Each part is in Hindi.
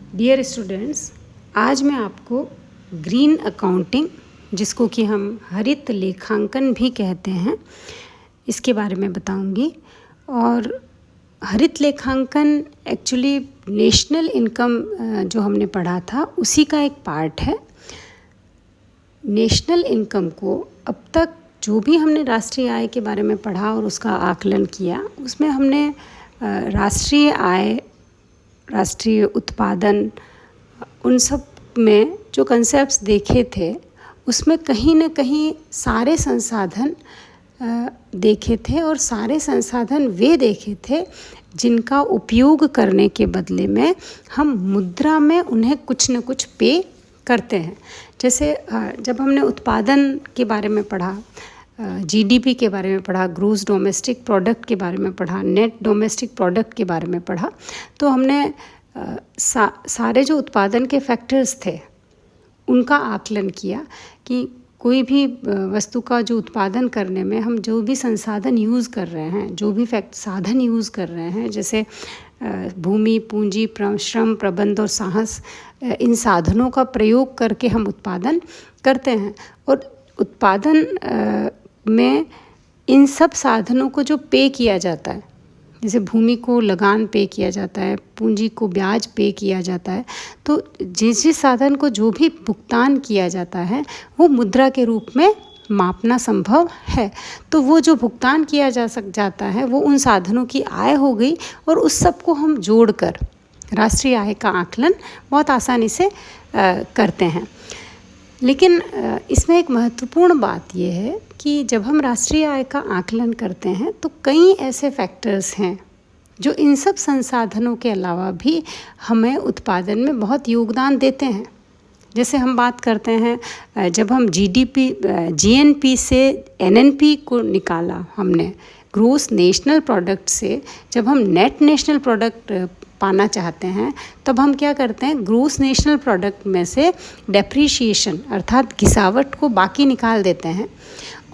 डियर स्टूडेंट्स, आज मैं आपको ग्रीन अकाउंटिंग, जिसको कि हम हरित लेखांकन भी कहते हैं, इसके बारे में बताऊंगी। और हरित लेखांकन एक्चुअली नेशनल इनकम जो हमने पढ़ा था उसी का एक पार्ट है। नेशनल इनकम को अब तक जो भी हमने राष्ट्रीय आय के बारे में पढ़ा और उसका आकलन किया, उसमें हमने राष्ट्रीय आय, राष्ट्रीय उत्पादन, उन सब में जो कंसेप्ट्स देखे थे उसमें कहीं ना कहीं सारे संसाधन देखे थे और सारे संसाधन वे देखे थे जिनका उपयोग करने के बदले में हम मुद्रा में उन्हें कुछ न कुछ पे करते हैं। जैसे जब हमने उत्पादन के बारे में पढ़ा, जीडीपी के बारे में पढ़ा, ग्रोस डोमेस्टिक प्रोडक्ट के बारे में पढ़ा, नेट डोमेस्टिक प्रोडक्ट के बारे में पढ़ा, तो हमने सारे जो उत्पादन के फैक्टर्स थे उनका आकलन किया कि कोई भी वस्तु का जो उत्पादन करने में हम जो भी संसाधन यूज़ कर रहे हैं, जो भी साधन यूज़ कर रहे हैं, जैसे भूमि, पूंजी, श्रम, प्रबंध और साहस, इन साधनों का प्रयोग करके हम उत्पादन करते हैं। और उत्पादन में इन सब साधनों को जो पे किया जाता है, जैसे भूमि को लगान पे किया जाता है, पूंजी को ब्याज पे किया जाता है, तो जिस जिस साधन को जो भी भुगतान किया जाता है वो मुद्रा के रूप में मापना संभव है। तो वो जो भुगतान किया जाता है वो उन साधनों की आय हो गई, और उस सब को हम जोड़कर राष्ट्रीय आय का आकलन बहुत आसानी से करते हैं। लेकिन इसमें एक महत्वपूर्ण बात यह है कि जब हम राष्ट्रीय आय का आकलन करते हैं तो कई ऐसे फैक्टर्स हैं जो इन सब संसाधनों के अलावा भी हमें उत्पादन में बहुत योगदान देते हैं। जैसे हम बात करते हैं, जब हम जीएनपी से एनएनपी को निकाला हमने, ग्रोस नेशनल प्रोडक्ट से जब हम नेट नेशनल प्रोडक्ट पाना चाहते हैं, तब हम क्या करते हैं, ग्रोस नेशनल प्रोडक्ट में से डेप्रीशिएशन अर्थात घिसावट को बाकी निकाल देते हैं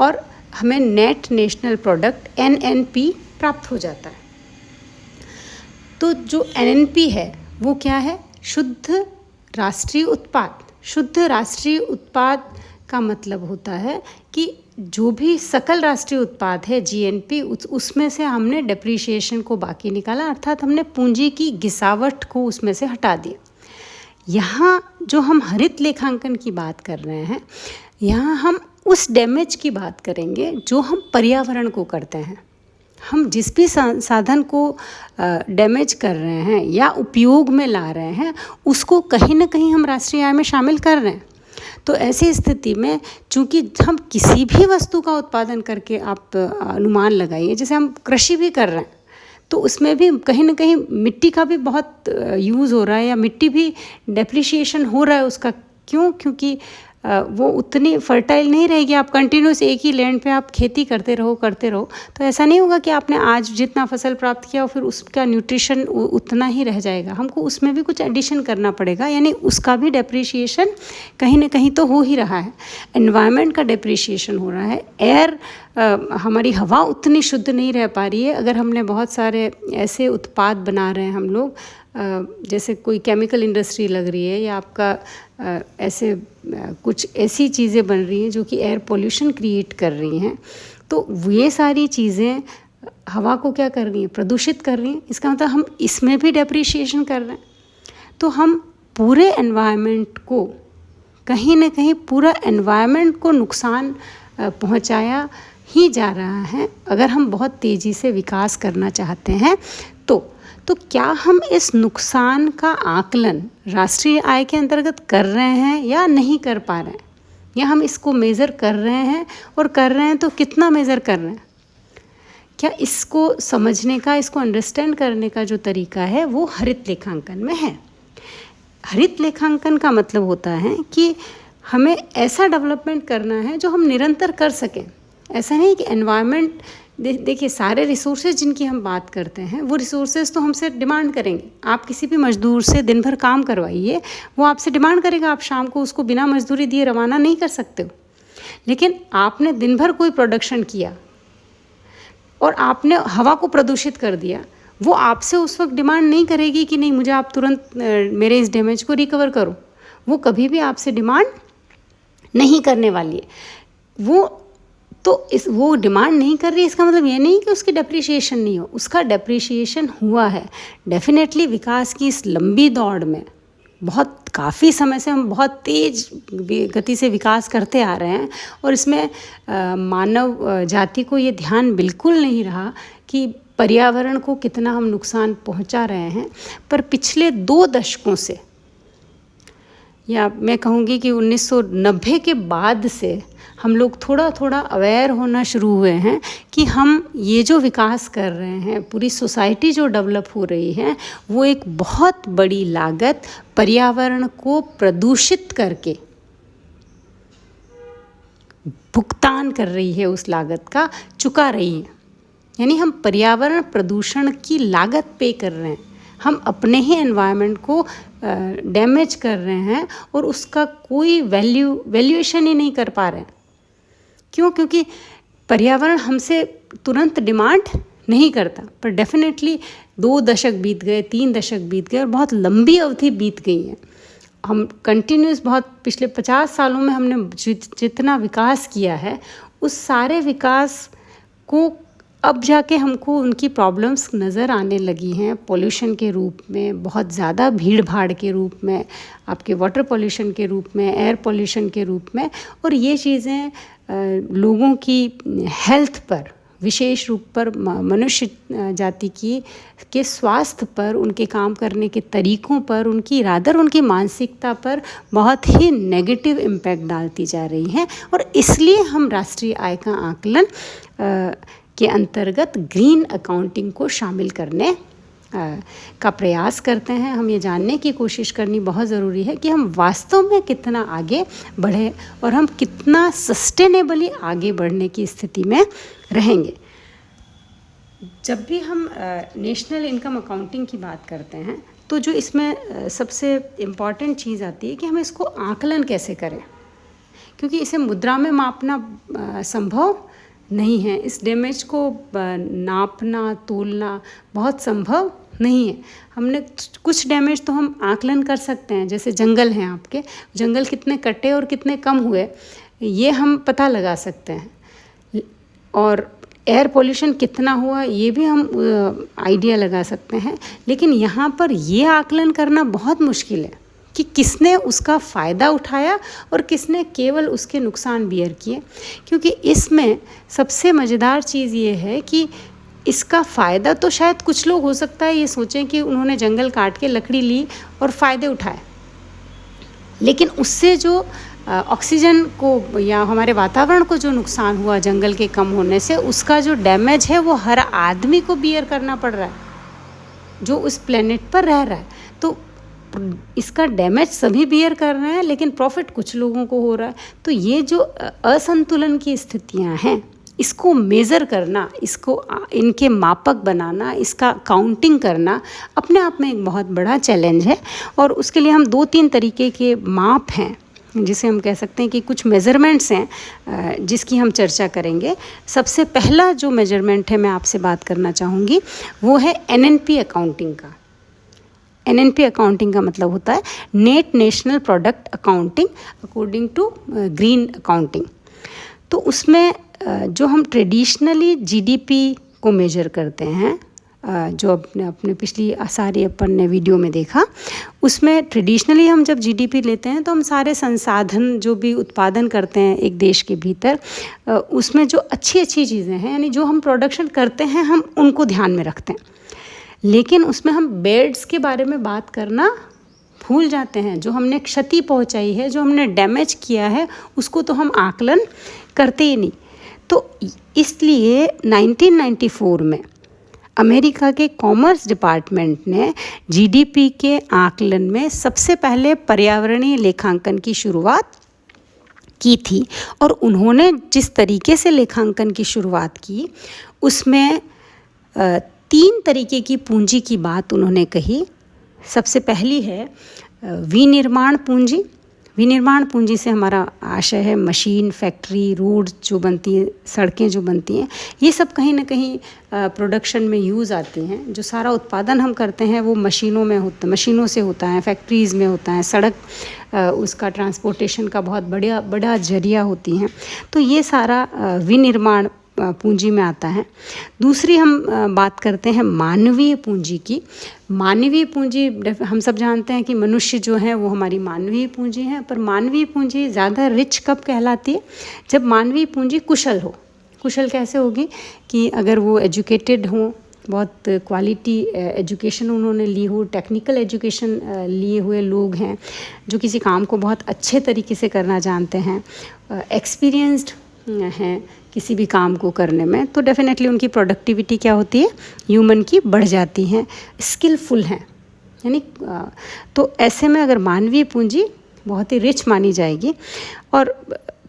और हमें नेट नेशनल प्रोडक्ट एनएनपी प्राप्त हो जाता है। तो जो एनएनपी है वो क्या है, शुद्ध राष्ट्रीय उत्पाद। शुद्ध राष्ट्रीय उत्पाद का मतलब होता है कि जो भी सकल राष्ट्रीय उत्पाद है जीएनपी, उसमें से हमने डेप्रीशिएशन को बाकी निकाला, अर्थात हमने पूंजी की घिसावट को उसमें से हटा दिया। यहाँ जो हम हरित लेखांकन की बात कर रहे हैं, यहाँ हम उस डैमेज की बात करेंगे जो हम पर्यावरण को करते हैं। हम जिस भी साधन को डैमेज कर रहे हैं या उपयोग में ला रहे हैं, उसको कहीं ना कहीं हम राष्ट्रीय आय में शामिल कर रहे हैं। तो ऐसी स्थिति में चूंकि हम किसी भी वस्तु का उत्पादन करके, आप अनुमान लगाइए, जैसे हम कृषि भी कर रहे हैं तो उसमें भी कहीं ना कहीं मिट्टी का भी बहुत यूज़ हो रहा है, या मिट्टी भी डेप्रिशिएशन हो रहा है उसका। क्यों? क्योंकि वो उतनी फर्टाइल नहीं रहेगी। आप कंटिन्यूस एक ही लैंड पे आप खेती करते रहो तो ऐसा नहीं होगा कि आपने आज जितना फसल प्राप्त किया और फिर उसका न्यूट्रिशन उतना ही रह जाएगा। हमको उसमें भी कुछ एडिशन करना पड़ेगा, यानी उसका भी डेप्रिशिएशन कहीं ना कहीं तो हो ही रहा है। एनवायरनमेंट का डेप्रिशिएशन हो रहा है। एयर, हमारी हवा उतनी शुद्ध नहीं रह पा रही है अगर हमने बहुत सारे ऐसे उत्पाद बना रहे हैं हम लोग, जैसे कोई केमिकल इंडस्ट्री लग रही है, या आपका ऐसे कुछ ऐसी चीज़ें बन रही हैं जो कि एयर पोल्यूशन क्रिएट कर रही हैं। तो ये सारी चीज़ें हवा को क्या कर रही हैं, प्रदूषित कर रही हैं। इसका मतलब हम इसमें भी डेप्रिशिएशन कर रहे हैं। तो हम पूरे एनवायरनमेंट को, कहीं ना कहीं पूरा एनवायरनमेंट को नुकसान पहुंचाया ही जा रहा है अगर हम बहुत तेज़ी से विकास करना चाहते हैं। तो क्या हम इस नुकसान का आकलन राष्ट्रीय आय के अंतर्गत कर रहे हैं या नहीं कर पा रहे हैं, या हम इसको मेज़र कर रहे हैं, और कर रहे हैं तो कितना मेज़र कर रहे हैं? क्या इसको समझने का, इसको अंडरस्टैंड करने का जो तरीका है वो हरित लेखांकन में है। हरित लेखांकन का मतलब होता है कि हमें ऐसा डेवलपमेंट करना है जो हम निरंतर कर सकें। ऐसा नहीं कि एनवायरनमेंट, देखिए सारे रिसोर्सेज जिनकी हम बात करते हैं वो रिसोर्सेज तो हमसे डिमांड करेंगे। आप किसी भी मजदूर से दिन भर काम करवाइए, वो आपसे डिमांड करेगा, आप शाम को उसको बिना मजदूरी दिए रवाना नहीं कर सकते हो। लेकिन आपने दिन भर कोई प्रोडक्शन किया और आपने हवा को प्रदूषित कर दिया, वो आपसे उस वक्त डिमांड नहीं करेगी कि नहीं मुझे आप तुरंत मेरे इस डैमेज को रिकवर करो। वो कभी भी आपसे डिमांड नहीं करने वाली है। वो डिमांड नहीं कर रही, इसका मतलब ये नहीं कि उसकी डेप्रिसिएशन नहीं हो, उसका डेप्रिसिएशन हुआ है। डेफिनेटली विकास की इस लंबी दौड़ में बहुत काफ़ी समय से हम बहुत तेज गति से विकास करते आ रहे हैं, और इसमें मानव जाति को ये ध्यान बिल्कुल नहीं रहा कि पर्यावरण को कितना हम नुकसान पहुंचा रहे हैं। पर पिछले 2 दशकों से, या मैं कहूँगी कि 1990 के बाद से हम लोग थोड़ा थोड़ा अवेयर होना शुरू हुए हैं कि हम ये जो विकास कर रहे हैं, पूरी सोसाइटी जो डेवलप हो रही है, वो एक बहुत बड़ी लागत पर्यावरण को प्रदूषित करके भुगतान कर रही है, उस लागत का चुका रही है। यानी हम पर्यावरण प्रदूषण की लागत पे कर रहे हैं, हम अपने ही एनवायरनमेंट को डैमेज कर रहे हैं और उसका कोई वैल्यूएशन ही नहीं कर पा रहे हैं। क्यों? क्योंकि पर्यावरण हमसे तुरंत डिमांड नहीं करता, पर डेफिनेटली 2 दशक बीत गए, 3 दशक बीत गए और बहुत लंबी अवधि बीत गई है। हम कंटिन्यूस बहुत पिछले 50 सालों में हमने जितना विकास किया है, उस सारे विकास को अब जाके हमको उनकी प्रॉब्लम्स नज़र आने लगी हैं, पोल्यूशन के रूप में, बहुत ज़्यादा भीड़ भाड़ के रूप में, आपके वाटर पोल्यूशन के रूप में, एयर पोल्यूशन के रूप में। और ये चीज़ें लोगों की हेल्थ पर, विशेष रूप पर मनुष्य जाति के स्वास्थ्य पर, उनके काम करने के तरीक़ों पर, उनकी मानसिकता पर बहुत ही नेगेटिव इम्पैक्ट डालती जा रही हैं। और इसलिए हम राष्ट्रीय आय का आकलन के अंतर्गत ग्रीन अकाउंटिंग को शामिल करने का प्रयास करते हैं। हम ये जानने की कोशिश करनी बहुत ज़रूरी है कि हम वास्तव में कितना आगे बढ़े और हम कितना सस्टेनेबली आगे बढ़ने की स्थिति में रहेंगे। जब भी हम नेशनल इनकम अकाउंटिंग की बात करते हैं, तो जो इसमें सबसे इम्पॉर्टेंट चीज़ आती है कि हम इसको आकलन कैसे करें, क्योंकि इसे मुद्रा में मापना संभव नहीं है। इस डैमेज को नापना, तोलना बहुत संभव नहीं है। हमने कुछ डैमेज तो हम आकलन कर सकते हैं, जैसे जंगल हैं आपके, जंगल कितने कटे और कितने कम हुए, ये हम पता लगा सकते हैं। और एयर पोल्यूशन कितना हुआ, ये भी हम आइडिया लगा सकते हैं। लेकिन यहाँ पर ये आकलन करना बहुत मुश्किल है कि किसने उसका फ़ायदा उठाया और किसने केवल उसके नुकसान बियर किए। क्योंकि इसमें सबसे मज़ेदार चीज़ ये है कि इसका फ़ायदा तो शायद कुछ लोग हो सकता है ये सोचें कि उन्होंने जंगल काट के लकड़ी ली और फ़ायदे उठाए, लेकिन उससे जो ऑक्सीजन को या हमारे वातावरण को जो नुकसान हुआ जंगल के कम होने से, उसका जो डैमेज है वो हर आदमी को बियर करना पड़ रहा है जो उस प्लेनेट पर रह रहा है। तो इसका डैमेज सभी बियर कर रहे हैं, लेकिन प्रॉफिट कुछ लोगों को हो रहा है। तो ये जो असंतुलन की स्थितियां हैं, इसको मेज़र करना, इसको इनके मापक बनाना, इसका काउंटिंग करना अपने आप में एक बहुत बड़ा चैलेंज है। और उसके लिए हम 2-3 तरीके के माप हैं, जिसे हम कह सकते हैं कि कुछ मेज़रमेंट्स हैं जिसकी हम चर्चा करेंगे। सबसे पहला जो मेजरमेंट है मैं आपसे बात करना चाहूँगी, वो है NNP अकाउंटिंग का। NNP अकाउंटिंग का मतलब होता है net national product accounting according to green accounting. तो उसमें जो हम ट्रेडिशनली GDP को मेजर करते हैं, जो अपने पिछली सारी अपन ने वीडियो में देखा, उसमें ट्रेडिशनली हम जब GDP लेते हैं तो हम सारे संसाधन जो भी उत्पादन करते हैं एक देश के भीतर, उसमें जो अच्छी चीज़ें हैं, यानी जो हम प्रोडक्शन करते हैं, हम उनको ध्यान में रखते हैं। लेकिन उसमें हम बेड्स के बारे में बात करना भूल जाते हैं। जो हमने क्षति पहुंचाई है, जो हमने डैमेज किया है, उसको तो हम आकलन करते ही नहीं। तो इसलिए 1994 में अमेरिका के कॉमर्स डिपार्टमेंट ने GDP के आकलन में सबसे पहले पर्यावरणीय लेखांकन की शुरुआत की थी। और उन्होंने जिस तरीके से लेखांकन की शुरुआत की, उसमें 3 तरीके की पूंजी की बात उन्होंने कही। सबसे पहली है विनिर्माण पूंजी, विनिर्माण पूंजी से हमारा आशय है मशीन, फैक्ट्री, रोड जो बनती है, सड़कें जो बनती हैं, ये सब कहीं ना कहीं प्रोडक्शन में यूज़ आती हैं। जो सारा उत्पादन हम करते हैं वो मशीनों से होता है, फैक्ट्रीज़ में होता है, सड़क उसका ट्रांसपोर्टेशन का बहुत बड़ा जरिया होती हैं। तो ये सारा विनिर्माण पूंजी में आता है। दूसरी हम बात करते हैं मानवीय पूंजी की। मानवीय पूंजी हम सब जानते हैं कि मनुष्य जो है वो हमारी मानवीय पूंजी है, पर मानवीय पूंजी ज़्यादा रिच कब कहलाती है? जब मानवीय पूंजी कुशल हो। कुशल कैसे होगी? कि अगर वो एजुकेटेड हों, बहुत क्वालिटी एजुकेशन उन्होंने ली हो, टेक्निकल एजुकेशन लिए हुए लोग हैं, जो किसी काम को बहुत अच्छे तरीके से करना जानते हैं, एक्सपीरियंस्ड हैं किसी भी काम को करने में, तो डेफिनेटली उनकी प्रोडक्टिविटी क्या होती है, ह्यूमन की बढ़ जाती हैं, स्किलफुल हैं। यानी तो ऐसे में अगर मानवीय पूंजी बहुत ही रिच मानी जाएगी। और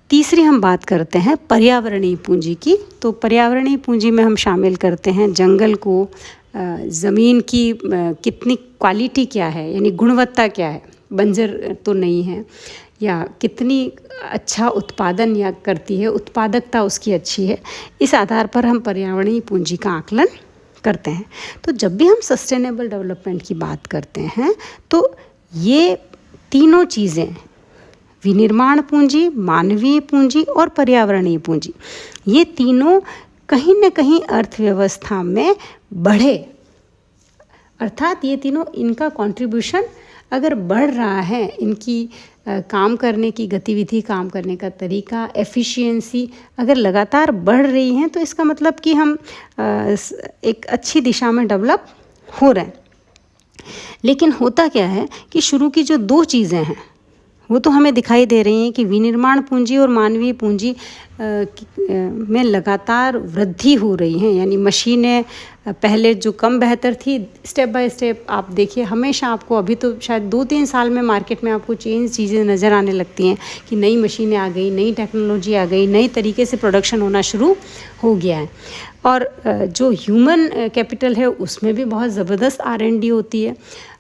तीसरी हम बात करते हैं पर्यावरणीय पूंजी की। तो पर्यावरणीय पूंजी में हम शामिल करते हैं जंगल को, ज़मीन की कितनी क्वालिटी क्या है, यानी गुणवत्ता क्या है, बंजर तो नहीं है, या कितनी अच्छा उत्पादन या करती है, उत्पादकता उसकी अच्छी है। इस आधार पर हम पर्यावरणीय पूंजी का आकलन करते हैं। तो जब भी हम सस्टेनेबल डेवलपमेंट की बात करते हैं तो ये तीनों चीज़ें, विनिर्माण पूंजी, मानवीय पूंजी और पर्यावरणीय पूंजी, ये तीनों कहीं न कहीं अर्थव्यवस्था में बढ़े, अर्थात ये तीनों, इनका कंट्रीब्यूशन अगर बढ़ रहा है, इनकी काम करने की गतिविधि, काम करने का तरीका, एफिशिएंसी अगर लगातार बढ़ रही हैं, तो इसका मतलब कि हम एक अच्छी दिशा में डेवलप हो रहे हैं। लेकिन होता क्या है कि शुरू की जो दो चीज़ें हैं वो तो हमें दिखाई दे रही हैं कि विनिर्माण पूंजी और मानवीय पूंजी में लगातार वृद्धि हो रही है। यानी मशीनें पहले जो कम बेहतर थी, स्टेप बाय स्टेप आप देखिए, हमेशा आपको अभी तो शायद 2-3 साल में मार्केट में आपको चीज़ें नज़र आने लगती हैं कि नई मशीनें आ गई, नई टेक्नोलॉजी आ गई, नई तरीके से प्रोडक्शन होना शुरू हो गया है। और जो ह्यूमन कैपिटल है उसमें भी बहुत ज़बरदस्त R&D होती है।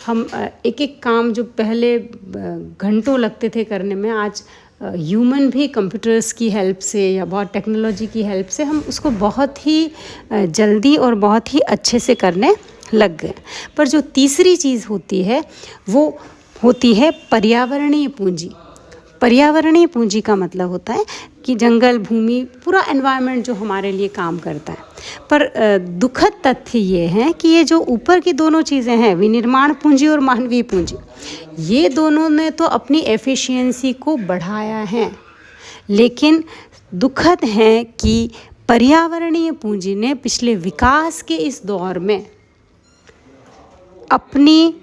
हम एक एक काम जो पहले घंटों लगते थे करने में, आज ह्यूमन भी कंप्यूटर्स की हेल्प से या बहुत टेक्नोलॉजी की हेल्प से हम उसको बहुत ही जल्दी और बहुत ही अच्छे से करने लग गए। पर जो तीसरी चीज़ होती है वो होती है पर्यावरणीय पूंजी। पर्यावरणीय पूंजी का मतलब होता है कि जंगल, भूमि, पूरा एनवायरनमेंट जो हमारे लिए काम करता है। पर दुखद तथ्य ये है कि ये जो ऊपर की दोनों चीज़ें हैं, विनिर्माण पूंजी और मानवीय पूंजी, ये दोनों ने तो अपनी एफिशिएंसी को बढ़ाया है, लेकिन दुखद है कि पर्यावरणीय पूंजी ने पिछले विकास के इस दौर में अपनी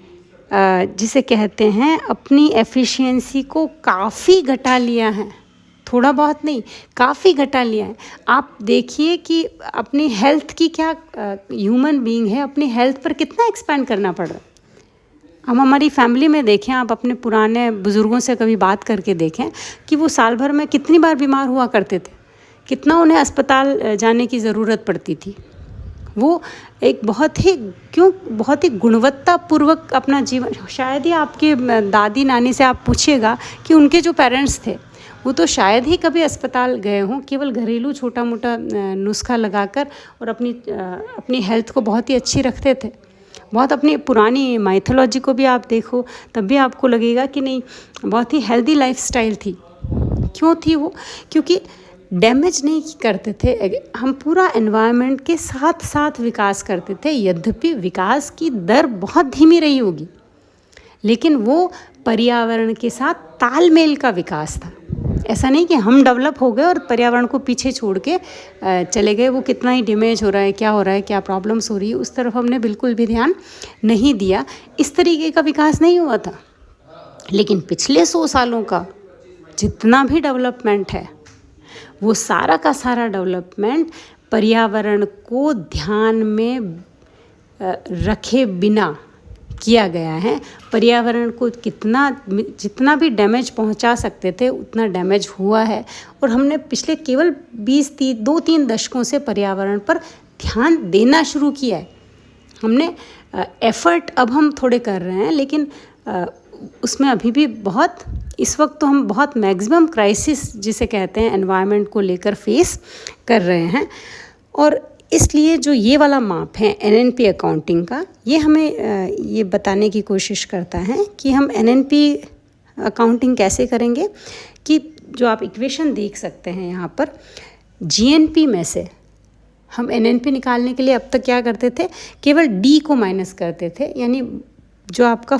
जिसे कहते हैं अपनी एफिशिएंसी को काफ़ी घटा लिया है। थोड़ा बहुत नहीं, काफ़ी घटा लिया है। आप देखिए कि अपनी हेल्थ की क्या, ह्यूमन बीइंग है, अपनी हेल्थ पर कितना एक्सपेंड करना पड़ रहा है। हम हमारी फैमिली में देखें, आप अपने पुराने बुज़ुर्गों से कभी बात करके देखें कि वो साल भर में कितनी बार बीमार हुआ करते थे, कितना उन्हें अस्पताल जाने की ज़रूरत पड़ती थी। वो एक बहुत ही गुणवत्तापूर्वक अपना जीवन, शायद ही आपके दादी नानी से आप पूछिएगा कि उनके जो पेरेंट्स थे वो तो शायद ही कभी अस्पताल गए हों, केवल घरेलू छोटा मोटा नुस्खा लगाकर, और अपनी हेल्थ को बहुत ही अच्छी रखते थे। बहुत अपनी पुरानी माइथोलॉजी को भी आप देखो तब भी आपको लगेगा कि नहीं, बहुत ही हेल्दी लाइफस्टाइल थी। क्यों थी वो? क्योंकि डैमेज नहीं करते थे, हम पूरा एनवायरनमेंट के साथ साथ विकास करते थे। यद्यपि विकास की दर बहुत धीमी रही होगी, लेकिन वो पर्यावरण के साथ तालमेल का विकास था। ऐसा नहीं कि हम डेवलप हो गए और पर्यावरण को पीछे छोड़ के चले गए, वो कितना ही डैमेज हो रहा है, क्या हो रहा है, क्या प्रॉब्लम्स हो रही है, उस तरफ हमने बिल्कुल भी ध्यान नहीं दिया। इस तरीके का विकास नहीं हुआ था। लेकिन पिछले 100 सालों का जितना भी डेवलपमेंट है, वो सारा का सारा डेवलपमेंट पर्यावरण को ध्यान में रखे बिना किया गया है। पर्यावरण को जितना भी डैमेज पहुंचा सकते थे उतना डैमेज हुआ है, और हमने पिछले केवल 2-3 दशकों से पर्यावरण पर ध्यान देना शुरू किया है। हमने एफर्ट अब हम थोड़े कर रहे हैं, लेकिन उसमें अभी भी बहुत, इस वक्त तो हम बहुत मैक्सिमम क्राइसिस जिसे कहते हैं एनवायरनमेंट को लेकर फेस कर रहे हैं। और इसलिए जो ये वाला माप है एनएनपी अकाउंटिंग का, ये हमें ये बताने की कोशिश करता है कि हम एनएनपी अकाउंटिंग कैसे करेंगे। कि जो आप इक्वेशन देख सकते हैं यहाँ पर, जीएनपी में से हम एनएनपी निकालने के लिए अब तक क्या करते थे, केवल डी को माइनस करते थे, यानी जो आपका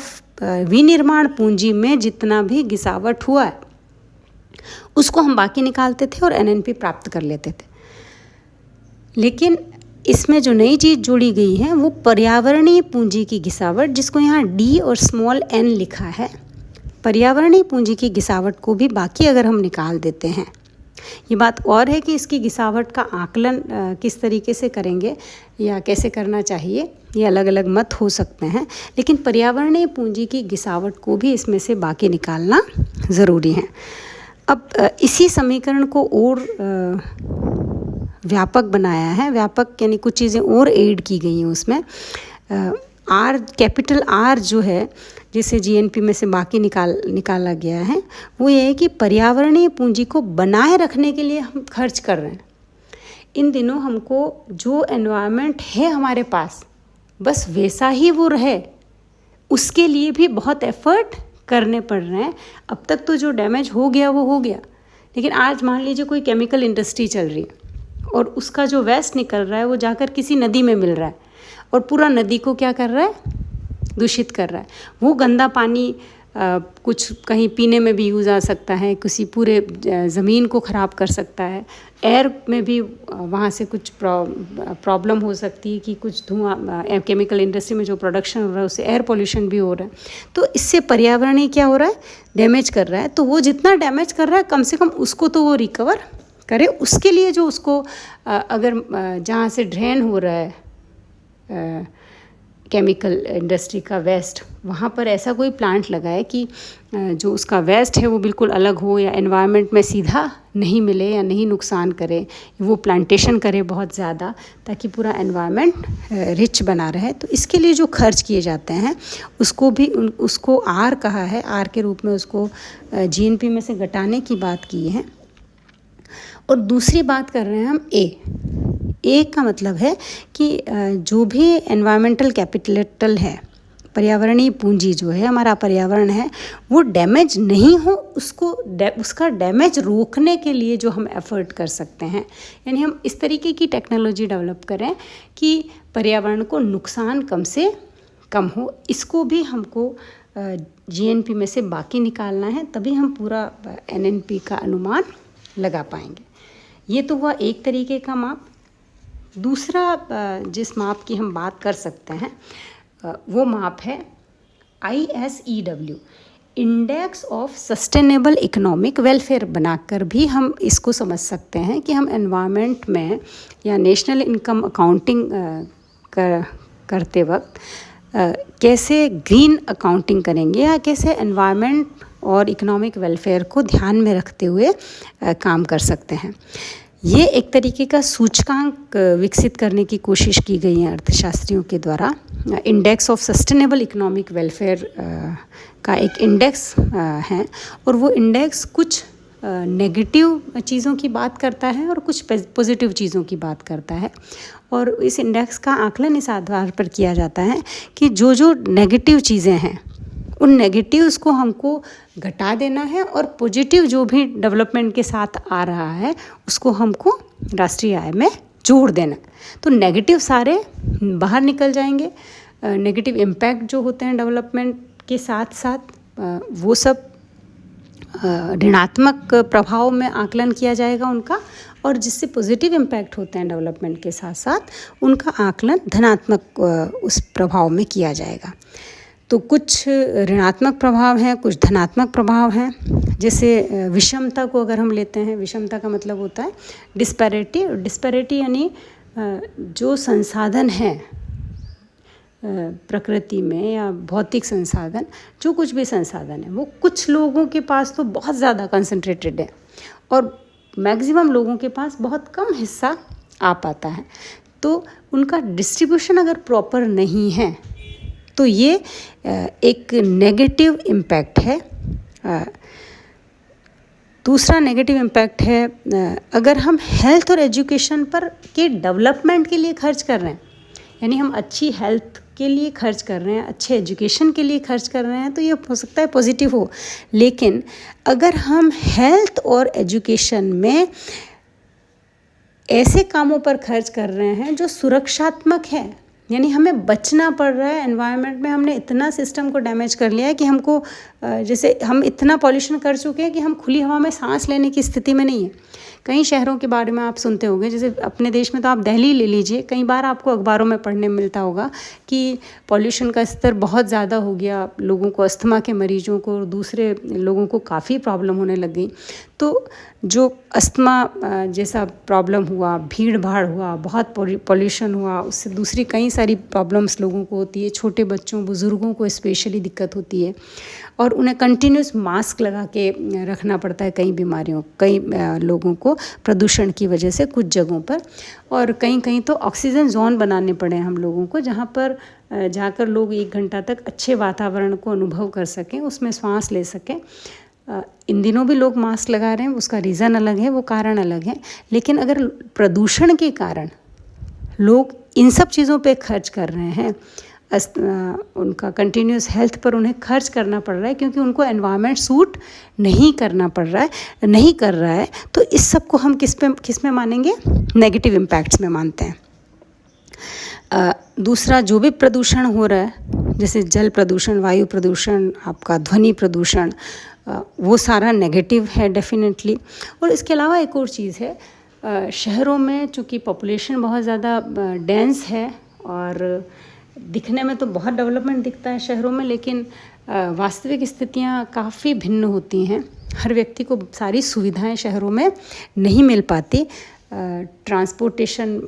विनिर्माण पूंजी में जितना भी गिरावट हुआ है उसको हम बाकी निकालते थे और एनएनपी प्राप्त कर लेते थे। लेकिन इसमें जो नई चीज़ जोड़ी गई है वो पर्यावरणीय पूंजी की गिरावट, जिसको यहाँ डी और स्मॉल एन लिखा है। पर्यावरणीय पूंजी की गिरावट को भी बाकी अगर हम निकाल देते हैं, ये बात और है कि इसकी गिरावट का आकलन किस तरीके से करेंगे या कैसे करना चाहिए, ये अलग अलग मत हो सकते हैं, लेकिन पर्यावरणीय पूंजी की गिरावट को भी इसमें से बाकी निकालना ज़रूरी है। अब इसी समीकरण को और व्यापक बनाया है, व्यापक यानी कुछ चीज़ें और ऐड की गई हैं उसमें। आर, कैपिटल आर जो है जिसे जीएनपी में से बाकी निकाला गया है, वो ये है कि पर्यावरणीय पूंजी को बनाए रखने के लिए हम खर्च कर रहे हैं। इन दिनों हमको जो एनवायरनमेंट है हमारे पास बस वैसा ही वो रहे, उसके लिए भी बहुत एफर्ट करने पड़ रहे हैं। अब तक तो जो डैमेज हो गया वो हो गया, लेकिन आज मान लीजिए कोई केमिकल इंडस्ट्री चल रही है और उसका जो वेस्ट निकल रहा है वो जाकर किसी नदी में मिल रहा है और पूरा नदी को क्या कर रहा है, दूषित कर रहा है। वो गंदा पानी कुछ कहीं पीने में भी यूज़ आ सकता है, किसी पूरे ज़मीन को ख़राब कर सकता है। एयर में भी वहाँ से कुछ प्रॉब्लम हो सकती है कि कुछ धुआं, केमिकल इंडस्ट्री में जो प्रोडक्शन हो रहा है उससे एयर पोल्यूशन भी हो रहा है। तो इससे पर्यावरण क्या हो रहा है, डैमेज कर रहा है। तो वो जितना डैमेज कर रहा है कम से कम उसको तो वो रिकवर करे। उसके लिए जो उसको अगर जहाँ से ड्रेन हो रहा है केमिकल इंडस्ट्री का वेस्ट, वहाँ पर ऐसा कोई प्लांट लगाए कि जो उसका वेस्ट है वो बिल्कुल अलग हो या एनवायरनमेंट में सीधा नहीं मिले या नहीं नुकसान करे, वो प्लांटेशन करे बहुत ज़्यादा, ताकि पूरा एनवायरनमेंट रिच बना रहे। तो इसके लिए जो खर्च किए जाते हैं उसको भी उसको आर कहा है, आर के रूप में उसको जीएनपी में से घटाने की बात की है। और दूसरी बात कर रहे हैं हम ए का मतलब है कि जो भी एनवायरमेंटल कैपिटल है, पर्यावरणीय पूंजी जो है, हमारा पर्यावरण है, वो डैमेज नहीं हो, उसका डैमेज रोकने के लिए जो हम एफर्ट कर सकते हैं, यानी हम इस तरीके की टेक्नोलॉजी डेवलप करें कि पर्यावरण को नुकसान कम से कम हो। इसको भी हमको जीएनपी में से बाकी निकालना है, तभी हम पूरा एनएनपी का अनुमान लगा पाएंगे। ये तो हुआ एक तरीके का माप। दूसरा जिस माप की हम बात कर सकते हैं वो माप है ISEW, index of sustainable economic welfare. बनाकर भी हम इसको समझ सकते हैं कि हम एनवायरनमेंट में या नेशनल इनकम अकाउंटिंग करते वक्त कैसे ग्रीन अकाउंटिंग करेंगे या कैसे एनवायरनमेंट और इकोनॉमिक वेलफेयर को ध्यान में रखते हुए काम कर सकते हैं। ये एक तरीके का सूचकांक विकसित करने की कोशिश की गई है अर्थशास्त्रियों के द्वारा। Index of sustainable economic welfare का एक इंडेक्स है, और वो इंडेक्स कुछ नेगेटिव चीज़ों की बात करता है और कुछ पॉजिटिव चीज़ों की बात करता है। और इस इंडेक्स का आकलन इस आधार पर किया जाता है कि जो जो नेगेटिव चीज़ें हैं उन नेगेटिव्स को हमको घटा देना है, और पॉजिटिव जो भी डेवलपमेंट के साथ आ रहा है उसको हमको राष्ट्रीय आय में जोड़ देना। तो नेगेटिव सारे बाहर निकल जाएंगे। नेगेटिव इम्पैक्ट जो होते हैं डेवलपमेंट के साथ साथ वो सब ऋणात्मक प्रभाव में आकलन किया जाएगा उनका, और जिससे पॉजिटिव इम्पैक्ट होते हैं डेवलपमेंट के साथ साथ उनका आकलन धनात्मक उस प्रभाव में किया जाएगा। तो कुछ ऋणात्मक प्रभाव हैं, कुछ धनात्मक प्रभाव हैं। जैसे विषमता को अगर हम लेते हैं, विषमता का मतलब होता है डिस्पैरिटी। डिस्पैरिटी यानी जो संसाधन हैं प्रकृति में या भौतिक संसाधन, जो कुछ भी संसाधन है वो कुछ लोगों के पास तो बहुत ज़्यादा कंसंट्रेटेड है और मैक्सिमम लोगों के पास बहुत कम हिस्सा आ पाता है। तो उनका डिस्ट्रीब्यूशन अगर प्रॉपर नहीं है तो ये एक नेगेटिव इम्पैक्ट है। दूसरा नेगेटिव इम्पैक्ट है, अगर हम हेल्थ और एजुकेशन पर के डेवलपमेंट के लिए खर्च कर रहे हैं, यानी हम अच्छी हेल्थ के लिए खर्च कर रहे हैं, अच्छे एजुकेशन के लिए खर्च कर रहे हैं, तो ये हो सकता है पॉजिटिव हो। लेकिन अगर हम हेल्थ और एजुकेशन में ऐसे कामों पर खर्च कर रहे हैं जो सुरक्षात्मक है, यानी हमें बचना पड़ रहा है, एनवायरनमेंट में हमने इतना सिस्टम को डैमेज कर लिया है कि हमको जैसे हम इतना पॉल्यूशन कर चुके हैं कि हम खुली हवा में सांस लेने की स्थिति में नहीं है। कई शहरों के बारे में आप सुनते होंगे, जैसे अपने देश में तो आप दिल्ली ले लीजिए, कई बार आपको अखबारों में पढ़ने मिलता होगा कि पॉल्यूशन का स्तर बहुत ज़्यादा हो गया, लोगों को, अस्थमा के मरीजों को और दूसरे लोगों को काफ़ी प्रॉब्लम होने लग गई। तो जो अस्थमा जैसा प्रॉब्लम हुआ, भीड़ भाड़ हुआ, बहुत पॉल्यूशन हुआ, उससे दूसरी कई सारी प्रॉब्लम्स लोगों को होती है, छोटे बच्चों, बुज़ुर्गों को स्पेशली दिक्कत होती है, और उन्हें कंटिन्यूस मास्क लगा के रखना पड़ता है कई लोगों को प्रदूषण की वजह से कुछ जगहों पर। और कहीं तो ऑक्सीजन जोन बनाने पड़े हम लोगों को, जहाँ पर जाकर लोग 1 घंटा तक अच्छे वातावरण को अनुभव कर सकें, उसमें सांस ले सकें। इन दिनों भी लोग मास्क लगा रहे हैं, उसका रीज़न अलग है, वो कारण अलग है। लेकिन अगर प्रदूषण के कारण लोग इन सब चीज़ों पे खर्च कर रहे हैं, उनका कंटिन्यूस हेल्थ पर उन्हें खर्च करना पड़ रहा है क्योंकि उनको एनवायरनमेंट सूट नहीं कर रहा है, तो इस सब को हम किस में मानेंगे? नेगेटिव इम्पैक्ट्स में मानते हैं। दूसरा, जो भी प्रदूषण हो रहा है, जैसे जल प्रदूषण, वायु प्रदूषण, आपका ध्वनि प्रदूषण, वो सारा नेगेटिव है डेफिनेटली। और इसके अलावा एक और चीज़ है, शहरों में चूँकि पॉपुलेशन बहुत ज़्यादा डेंस है और दिखने में तो बहुत डेवलपमेंट दिखता है शहरों में, लेकिन वास्तविक स्थितियाँ काफ़ी भिन्न होती हैं। हर व्यक्ति को सारी सुविधाएं शहरों में नहीं मिल पाती। ट्रांसपोर्टेशन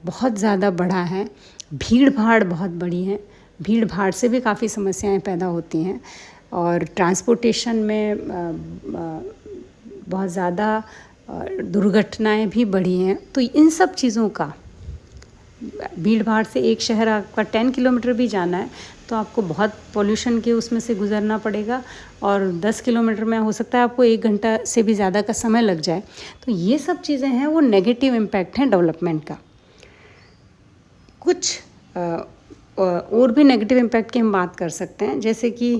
बहुत ज़्यादा बढ़ा है, भीड़ भाड़ बहुत बड़ी है, भीड़ भाड़ से भी काफ़ी समस्याएं पैदा होती हैं, और ट्रांसपोर्टेशन में बहुत ज़्यादा दुर्घटनाएं भी बढ़ी हैं। तो इन सब चीज़ों का, भीड़ भाड़ से एक शहर आपका 10 किलोमीटर भी जाना है तो आपको बहुत पॉल्यूशन के उसमें से गुजरना पड़ेगा, और 10 किलोमीटर में हो सकता है आपको 1 घंटा से भी ज़्यादा का समय लग जाए। तो ये सब चीज़ें हैं, वो नेगेटिव इम्पैक्ट हैं डेवलपमेंट का। कुछ और भी नेगेटिव इम्पैक्ट की हम बात कर सकते हैं, जैसे कि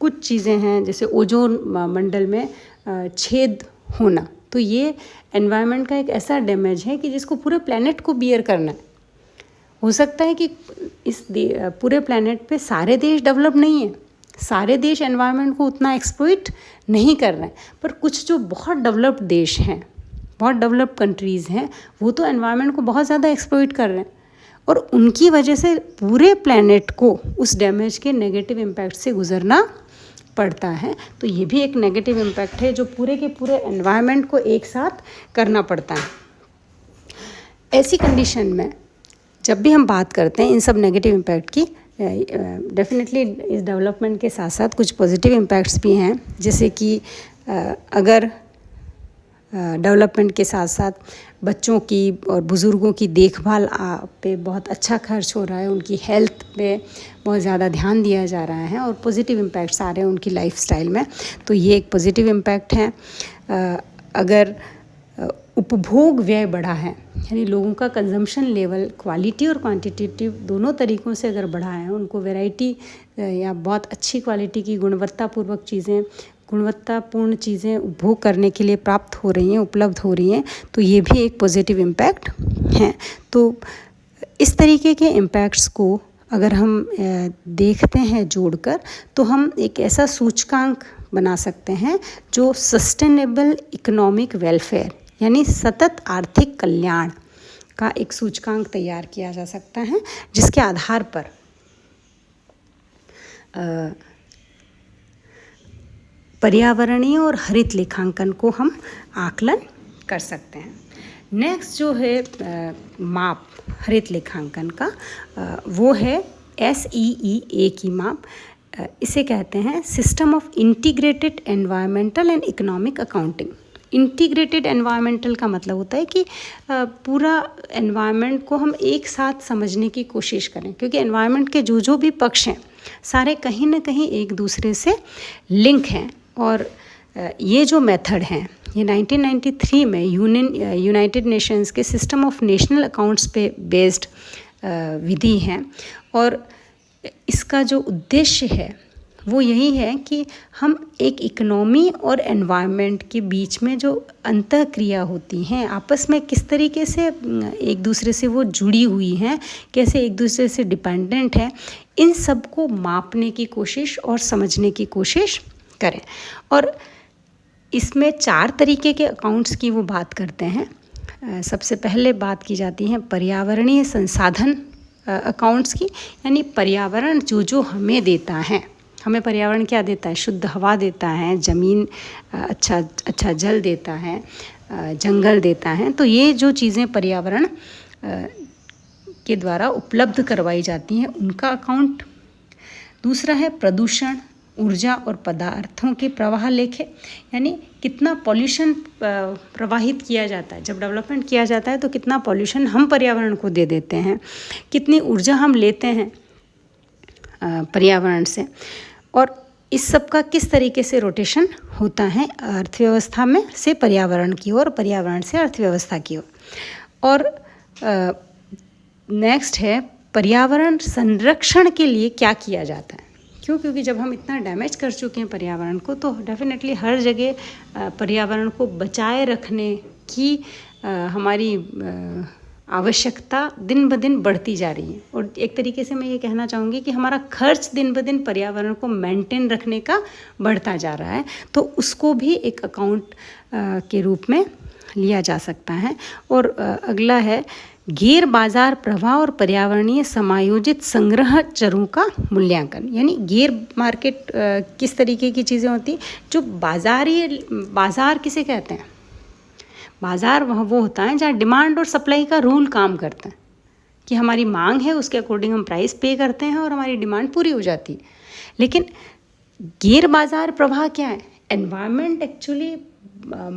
कुछ चीज़ें हैं, जैसे ओजोन मंडल में छेद होना। तो ये एनवायरनमेंट का एक ऐसा डैमेज है कि जिसको पूरे प्लेनेट को बियर करना है। हो सकता है कि इस पूरे प्लेनेट पे सारे देश डेवलप नहीं है, सारे देश एनवायरनमेंट को उतना एक्सप्लॉइट नहीं कर रहे हैं, पर कुछ जो बहुत डेवलप्ड देश हैं, बहुत डेवलप्ड कंट्रीज़ हैं, वो तो एनवायरनमेंट को बहुत ज़्यादा एक्सप्लॉइट कर रहे हैं, और उनकी वजह से पूरे प्लेनेट को उस डैमेज के नेगेटिव इम्पैक्ट से गुजरना पड़ता है। तो ये भी एक नेगेटिव इम्पैक्ट है जो पूरे के पूरे एनवायरनमेंट को एक साथ करना पड़ता है। ऐसी कंडीशन में जब भी हम बात करते हैं इन सब नेगेटिव इम्पैक्ट की, डेफिनेटली इस डेवलपमेंट के साथ साथ कुछ पॉजिटिव इम्पैक्ट्स भी हैं, जैसे कि अगर डेवलपमेंट के साथ साथ बच्चों की और बुज़ुर्गों की देखभाल पे बहुत अच्छा खर्च हो रहा है, उनकी हेल्थ पे बहुत ज़्यादा ध्यान दिया जा रहा है और पॉजिटिव इम्पैक्ट्स आ रहे हैं उनकी लाइफस्टाइल में, तो ये एक पॉजिटिव इम्पैक्ट है। अगर उपभोग व्यय बढ़ा है, यानी लोगों का कंजम्पशन लेवल क्वालिटी और क्वांटिटेटिव दोनों तरीक़ों से अगर बढ़ा है, उनको वैरायटी या बहुत अच्छी क्वालिटी की गुणवत्तापूर्ण चीज़ें उपभोग करने के लिए प्राप्त हो रही हैं, उपलब्ध हो रही हैं, तो ये भी एक पॉजिटिव इम्पैक्ट है। तो इस तरीके के इम्पैक्ट्स को अगर हम देखते हैं जोड़कर, तो हम एक ऐसा सूचकांक बना सकते हैं जो सस्टेनेबल इकोनॉमिक वेलफेयर, यानी सतत आर्थिक कल्याण का एक सूचकांक तैयार किया जा सकता है, जिसके आधार पर पर्यावरणीय और हरित लेखांकन को हम आकलन कर सकते हैं। नेक्स्ट जो है माप हरित लेखांकन का, वो है SEEA की माप। इसे कहते हैं system of integrated environmental and economic accounting. Integrated environmental का मतलब होता है कि पूरा एनवायरनमेंट को हम एक साथ समझने की कोशिश करें, क्योंकि एनवायरनमेंट के जो भी पक्ष हैं सारे कहीं ना कहीं एक दूसरे से लिंक हैं। और ये जो मेथड हैं ये 1993 में यूनाइटेड नेशंस के सिस्टम ऑफ नेशनल अकाउंट्स पे बेस्ड विधि हैं। और इसका जो उद्देश्य है वो यही है कि हम एक इकोनॉमी और एनवायरनमेंट के बीच में जो अंतःक्रिया होती हैं आपस में किस तरीके से एक दूसरे से वो जुड़ी हुई हैं, कैसे एक दूसरे से डिपेंडेंट है, इन सब को मापने की कोशिश और समझने की कोशिश करें। और इसमें 4 तरीके के अकाउंट्स की वो बात करते हैं। सबसे पहले बात की जाती है पर्यावरणीय संसाधन अकाउंट्स की, यानी पर्यावरण जो हमें देता है। हमें पर्यावरण क्या देता है? शुद्ध हवा देता है, ज़मीन अच्छा जल देता है, जंगल देता है। तो ये जो चीज़ें पर्यावरण के द्वारा उपलब्ध करवाई जाती हैं उनका अकाउंट। दूसरा है प्रदूषण, ऊर्जा और पदार्थों के प्रवाह लेखे, यानी कितना पॉल्यूशन प्रवाहित किया जाता है। जब डेवलपमेंट किया जाता है तो कितना पॉल्यूशन हम पर्यावरण को दे देते हैं, कितनी ऊर्जा हम लेते हैं पर्यावरण से, और इस सब का किस तरीके से रोटेशन होता है अर्थव्यवस्था में से पर्यावरण की ओर, पर्यावरण से अर्थव्यवस्था की ओर। और नेक्स्ट है पर्यावरण संरक्षण के लिए क्या किया जाता है। क्योंकि जब हम इतना डैमेज कर चुके हैं पर्यावरण को, तो डेफिनेटली हर जगह पर्यावरण को बचाए रखने की हमारी आवश्यकता दिन ब दिन बढ़ती जा रही है। और एक तरीके से मैं ये कहना चाहूँगी कि हमारा खर्च दिन ब दिन पर्यावरण को मेंटेन रखने का बढ़ता जा रहा है, तो उसको भी एक अकाउंट के रूप में लिया जा सकता है। और अगला है गैर बाजार प्रवाह और पर्यावरणीय समायोजित संग्रह चरों का मूल्यांकन, यानी गैर मार्केट किस तरीके की चीज़ें होती हैं जो बाजार किसे कहते हैं? बाज़ार वो होता है जहाँ डिमांड और सप्लाई का रूल काम करता है कि हमारी मांग है उसके अकॉर्डिंग हम प्राइस पे करते हैं और हमारी डिमांड पूरी हो जाती है। लेकिन गैर बाज़ार प्रवाह क्या है? एनवायरनमेंट एक्चुअली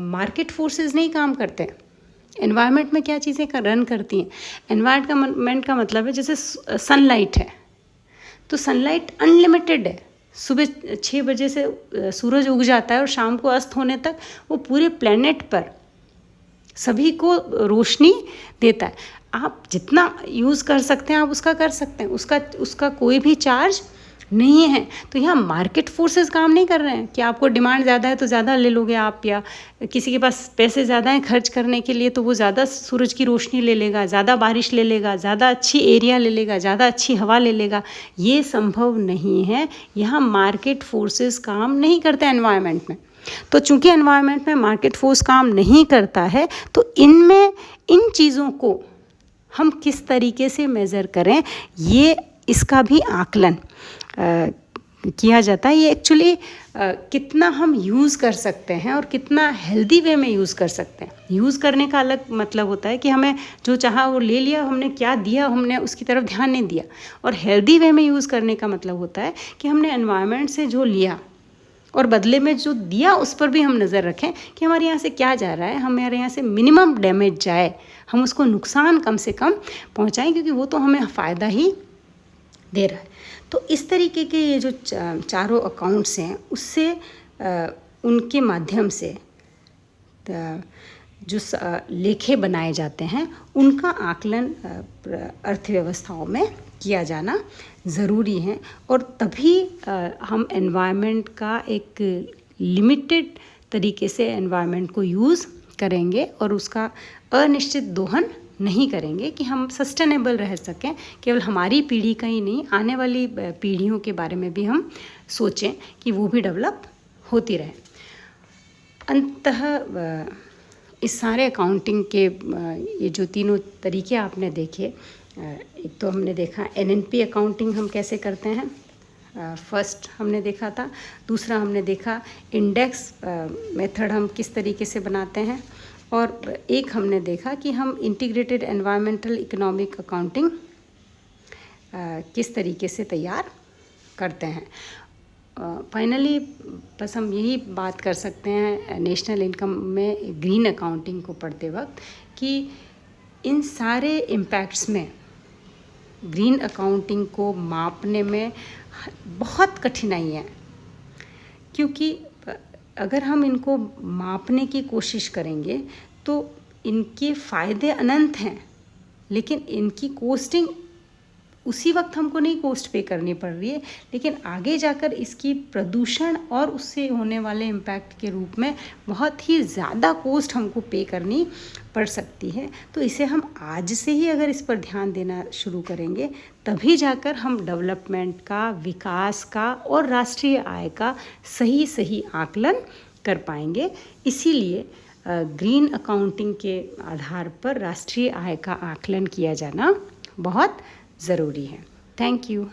मार्केट फोर्सेस नहीं काम करते हैं। एनवायरनमेंट में क्या चीज़ें रन करती हैं? एनवायरनमेंट का मतलब है जैसे सनलाइट है, तो सनलाइट अनलिमिटेड है। सुबह 6 बजे से सूरज उग जाता है और शाम को अस्त होने तक वो पूरे प्लेनेट पर सभी को रोशनी देता है। आप जितना यूज़ कर सकते हैं आप उसका कर सकते हैं, उसका कोई भी चार्ज नहीं है। तो यहाँ मार्केट फोर्सेस काम नहीं कर रहे हैं कि आपको डिमांड ज़्यादा है तो ज़्यादा ले लोगे आप, या किसी के पास पैसे ज़्यादा हैं खर्च करने के लिए तो वो ज़्यादा सूरज की रोशनी ले लेगा, ज़्यादा बारिश ले लेगा, ज़्यादा अच्छी एरिया ले लेगा, ज़्यादा अच्छी हवा ले लेगा। ये संभव नहीं है। यहाँ मार्केट फोर्सेस काम नहीं करते एनवायरनमेंट में। तो चूंकि एनवायरनमेंट में मार्केट फोर्स काम नहीं करता है, तो इन चीज़ों को हम किस तरीके से मेज़र करें, ये इसका भी आकलन किया जाता है। ये एक्चुअली कितना हम यूज़ कर सकते हैं और कितना हेल्दी वे में यूज़ कर सकते हैं। यूज़ करने का अलग मतलब होता है कि हमें जो चाहा वो ले लिया, हमने क्या दिया हमने उसकी तरफ ध्यान नहीं दिया। और हेल्दी वे में यूज़ करने का मतलब होता है कि हमने एनवायरनमेंट से जो लिया और बदले में जो दिया उस पर भी हम नज़र रखें कि हमारे यहाँ से क्या जा रहा है, हमारे यहाँ से मिनिमम डैमेज जाए, हम उसको नुकसान कम से कम पहुँचाएं, क्योंकि वो तो हमें फ़ायदा ही दे रहा है। तो इस तरीके के ये जो चारों अकाउंट्स हैं उससे उनके माध्यम से जो लेखे बनाए जाते हैं उनका आकलन अर्थव्यवस्थाओं में किया जाना ज़रूरी है। और तभी हम एनवायरनमेंट का एक लिमिटेड तरीके से एनवायरनमेंट को यूज़ करेंगे और उसका अनिश्चित दोहन नहीं करेंगे कि हम सस्टेनेबल रह सकें। केवल हमारी पीढ़ी का ही नहीं, आने वाली पीढ़ियों के बारे में भी हम सोचें कि वो भी डेवलप होती रहे। अंततः इस सारे अकाउंटिंग के ये जो तीनों तरीके आपने देखे, एक तो हमने देखा एनएनपी अकाउंटिंग हम कैसे करते हैं, फर्स्ट हमने देखा था। दूसरा हमने देखा इंडेक्स मेथड हम किस तरीके से बनाते हैं, और एक हमने देखा कि हम इंटीग्रेटेड एनवायरमेंटल इकोनॉमिक अकाउंटिंग किस तरीके से तैयार करते हैं। फाइनली बस हम यही बात कर सकते हैं नेशनल इनकम में ग्रीन अकाउंटिंग को पढ़ते वक्त कि इन सारे इम्पैक्ट्स में ग्रीन अकाउंटिंग को मापने में बहुत कठिनाई है, क्योंकि अगर हम इनको मापने की कोशिश करेंगे तो इनके फ़ायदे अनंत हैं, लेकिन इनकी कोस्टिंग उसी वक्त हमको नहीं कोस्ट पे करनी पड़ रही है, लेकिन आगे जाकर इसकी प्रदूषण और उससे होने वाले इम्पैक्ट के रूप में बहुत ही ज़्यादा कोस्ट हमको पे करनी पड़ सकती है। तो इसे हम आज से ही अगर इस पर ध्यान देना शुरू करेंगे तभी जाकर हम डेवलपमेंट का, विकास का और राष्ट्रीय आय का सही आकलन कर पाएंगे। इसीलिए ग्रीन अकाउंटिंग के आधार पर राष्ट्रीय आय का आकलन किया जाना बहुत ज़रूरी है। Thank you.